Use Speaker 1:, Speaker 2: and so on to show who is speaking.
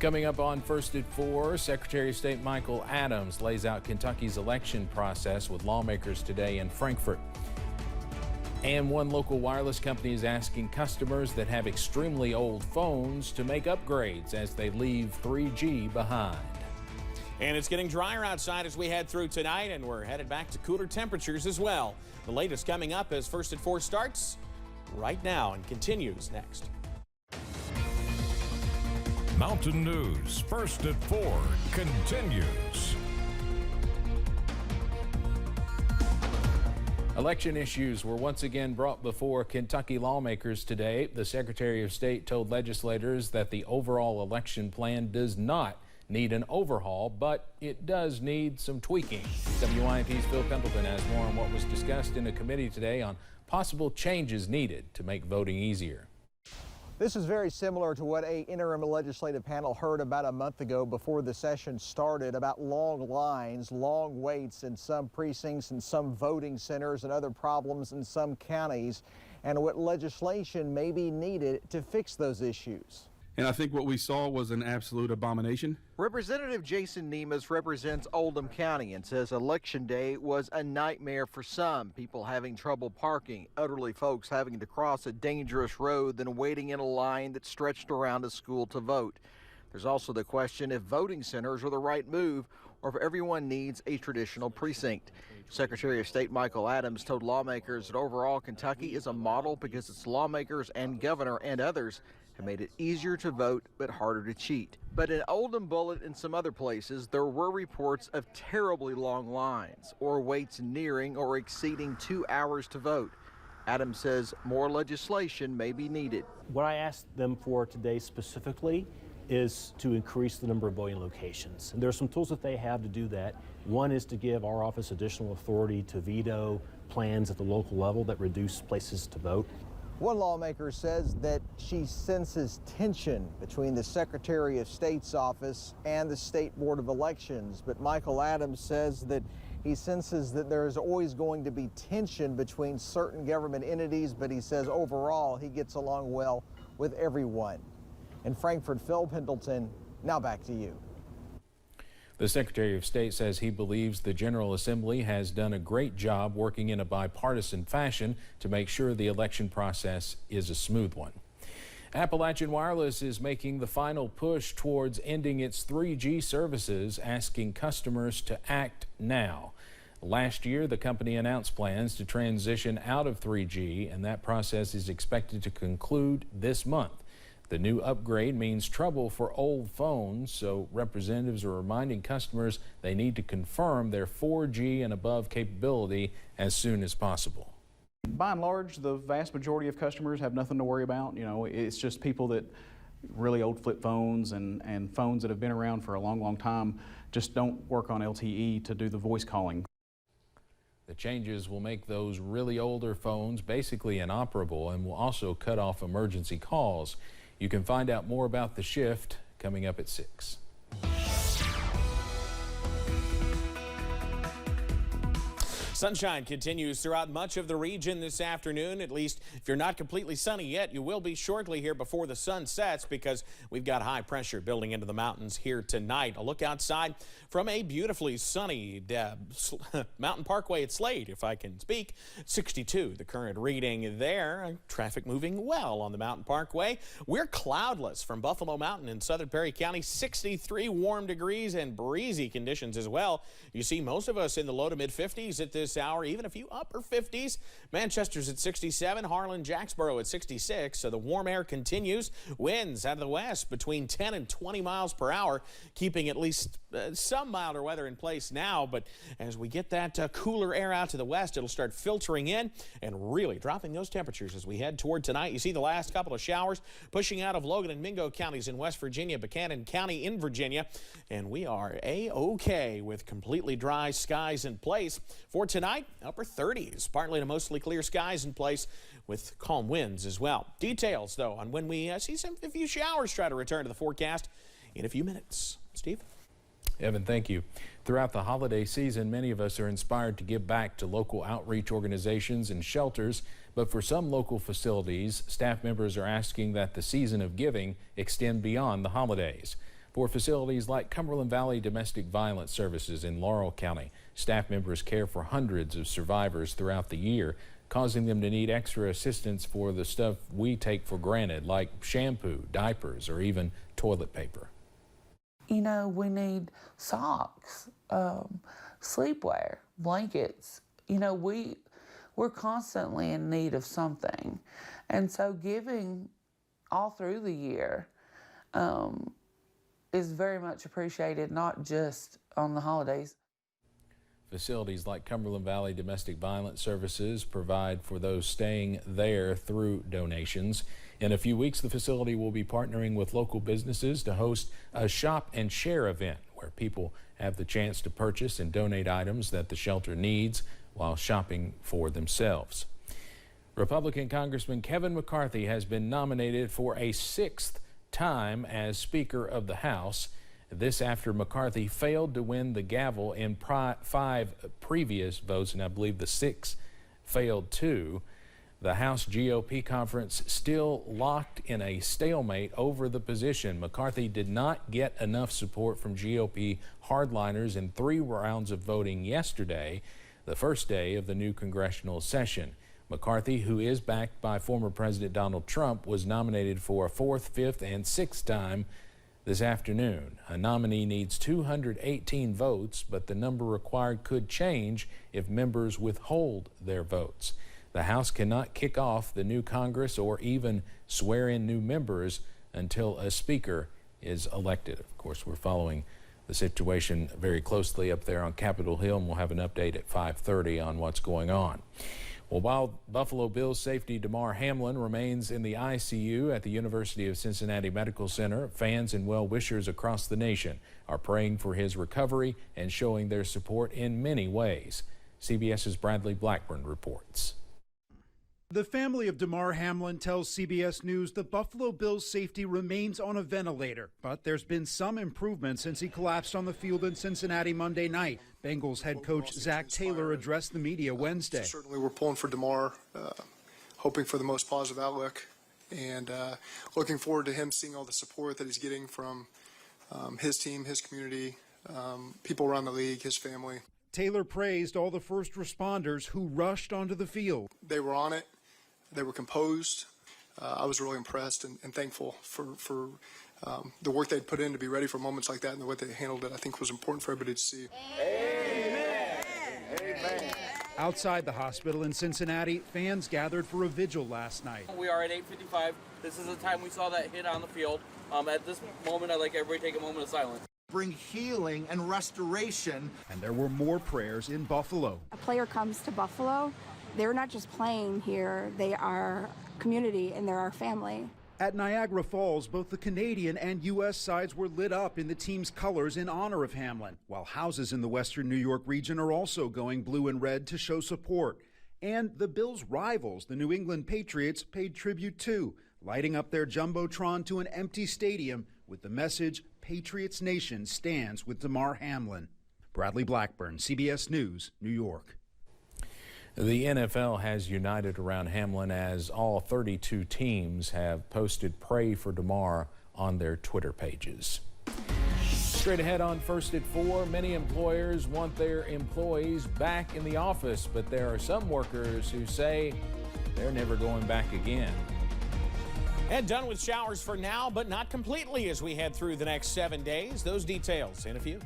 Speaker 1: Coming up on First at 4, Secretary of State Michael Adams lays out Kentucky's election process with lawmakers today in Frankfort. And one local wireless company is asking customers that have extremely old phones to make upgrades as they leave 3G behind.
Speaker 2: And it's getting drier outside as we head through tonight, and we're headed back to cooler temperatures as well. The latest coming up as First at 4 starts right now and continues next.
Speaker 3: Mountain News First at 4 continues.
Speaker 1: Election issues were once again brought before Kentucky lawmakers today. The Secretary of State told legislators that the overall election plan does not need an overhaul, but it does need some tweaking. WYAP's Phil Pendleton has more on what was discussed in a committee today on possible changes needed to make voting easier.
Speaker 4: This is very similar to what an interim legislative panel heard about a month ago before the session started about long lines, long waits in some precincts and some voting centers and other problems in some counties, and what legislation may be needed to fix those issues.
Speaker 5: And I think what we saw was an absolute abomination.
Speaker 4: Representative Jason Nemes represents Oldham County and says Election Day was a nightmare for some. People having trouble parking, elderly folks having to cross a dangerous road, then waiting in a line that stretched around a school to vote. There's also the question if voting centers are the right move or if everyone needs a traditional precinct. Secretary of State Michael Adams told lawmakers that overall Kentucky is a model because its lawmakers and governor and others have made it easier to vote but harder to cheat. But in Oldham Bullitt and some other places, there were reports of terribly long lines or waits nearing or exceeding 2 hours to vote. Adams says more legislation may be needed.
Speaker 6: What I asked them for today specifically is to increase the number of voting locations. And there are some tools that they have to do that. One is to give our office additional authority to veto plans at the local level that reduce places to vote.
Speaker 4: One lawmaker says that she senses tension between the Secretary of State's office and the State Board of Elections, but Michael Adams says that he senses that there is always going to be tension between certain government entities, but he says overall he gets along well with everyone. In Frankfort, Phil Pendleton, now back to you.
Speaker 1: The Secretary of State says he believes the General Assembly has done a great job working in a bipartisan fashion to make sure the election process is a smooth one. Appalachian Wireless is making the final push towards ending its 3G services, asking customers to act now. Last year, the company announced plans to transition out of 3G, and that process is expected to conclude this month. The new upgrade means trouble for old phones, so representatives are reminding customers they need to confirm their 4G and above capability as soon as possible.
Speaker 7: By and large, the vast majority of customers have nothing to worry about. You know, it's just people that really old flip phones and phones that have been around for a long, long time just don't work on LTE to do the voice calling.
Speaker 1: The changes will make those really older phones basically inoperable and will also cut off emergency calls. You can find out more about the shift coming up at 6.
Speaker 2: Sunshine continues throughout much of the region this afternoon. At least if you're not completely sunny yet, you will be shortly here before the sun sets because we've got high pressure building into the mountains here tonight. A look outside from a beautifully sunny Mountain Parkway at Slade, if I can speak. 62, the current reading there. Traffic moving well on the Mountain Parkway. We're cloudless from Buffalo Mountain in southern Perry County. 63 warm degrees and breezy conditions as well. You see most of us in the low to mid 50s at this hour, even a few upper 50s. Manchester's at 67, Harlan, Jacksboro at 66. So the warm air continues. Winds out of the west between 10 and 20 miles per hour, keeping at least some milder weather in place now. But as we get that cooler air out to the west, it'll start filtering in and really dropping those temperatures as we head toward tonight. You see the last couple of showers pushing out of Logan and Mingo counties in West Virginia, Buchanan County in Virginia, and we are A-OK with completely dry skies in place for tonight. Upper 30s, partly to mostly clear skies in place with calm winds as well. Details, though, on when we see a few showers try to return to the forecast in a few minutes. Steve?
Speaker 1: Evan, thank you. Throughout the holiday season, many of us are inspired to give back to local outreach organizations and shelters, but for some local facilities, staff members are asking that the season of giving extend beyond the holidays. For facilities like Cumberland Valley Domestic Violence Services in Laurel County, staff members care for hundreds of survivors throughout the year, causing them to need extra assistance for the stuff we take for granted, like shampoo, diapers, or even toilet paper.
Speaker 8: You know, we need socks, sleepwear, blankets. You know, we're constantly in need of something. And so giving all through the year is very much appreciated, not just on the holidays.
Speaker 1: Facilities like Cumberland Valley Domestic Violence Services provide for those staying there through donations. In a few weeks, the facility will be partnering with local businesses to host a shop and share event where people have the chance to purchase and donate items that the shelter needs while shopping for themselves. Republican Congressman Kevin McCarthy has been nominated for a 6th time as Speaker of the House. This after McCarthy failed to win the gavel in 5 previous votes, and I believe the 6th failed too. The House GOP conference still locked in a stalemate over the position. McCarthy did not get enough support from GOP hardliners in 3 rounds of voting yesterday, the first day of the new congressional session. McCarthy, who is backed by former President Donald Trump, was nominated for a 4th, 5th, and 6th time this afternoon. A nominee needs 218 votes, but the number required could change if members withhold their votes. The House cannot kick off the new Congress or even swear in new members until a Speaker is elected. Of course, we're following the situation very closely up there on Capitol Hill, and we'll have an update at 5:30 on what's going on. Well, while Buffalo Bills safety Damar Hamlin remains in the ICU at the University of Cincinnati Medical Center, fans and well-wishers across the nation are praying for his recovery and showing their support in many ways. CBS's Bradley Blackburn reports.
Speaker 9: The family of Damar Hamlin tells CBS News the Buffalo Bills safety remains on a ventilator, but there's been some improvement since he collapsed on the field in Cincinnati Monday night. Bengals head coach Zach Taylor addressed the media Wednesday.
Speaker 10: Certainly we're pulling for Damar, hoping for the most positive outlook, and looking forward to him seeing all the support that he's getting from his team, his community, people around the league, his family.
Speaker 9: Taylor praised all the first responders who rushed onto the field.
Speaker 10: They were on it. They were composed. I was really impressed and thankful for the work they'd put in to be ready for moments like that, and the way they handled it, I think, was important for everybody to see.
Speaker 9: Amen. Amen. Outside the hospital in Cincinnati, fans gathered for a vigil last night.
Speaker 11: We are at 8:55. This is the time we saw that hit on the field. At this moment, I'd like everybody to take a moment of silence.
Speaker 12: Bring healing and restoration.
Speaker 9: And there were more prayers in Buffalo.
Speaker 13: A player comes to Buffalo, they're not just playing here, they are community and they're our family.
Speaker 9: At Niagara Falls, both the Canadian and U.S. sides were lit up in the team's colors in honor of Hamlin, while houses in the western New York region are also going blue and red to show support. And the Bills' rivals, the New England Patriots, paid tribute too, lighting up their Jumbotron to an empty stadium with the message, Patriots Nation stands with Damar Hamlin. Bradley Blackburn, CBS News, New York.
Speaker 1: The NFL has united around Hamlin as all 32 teams have posted Pray for Damar on their Twitter pages. Straight ahead on First at 4, many employers want their employees back in the office, but there are some workers who say they're never going back again.
Speaker 2: And done with showers for now, but not completely as we head through the next 7 days. Those details in a few.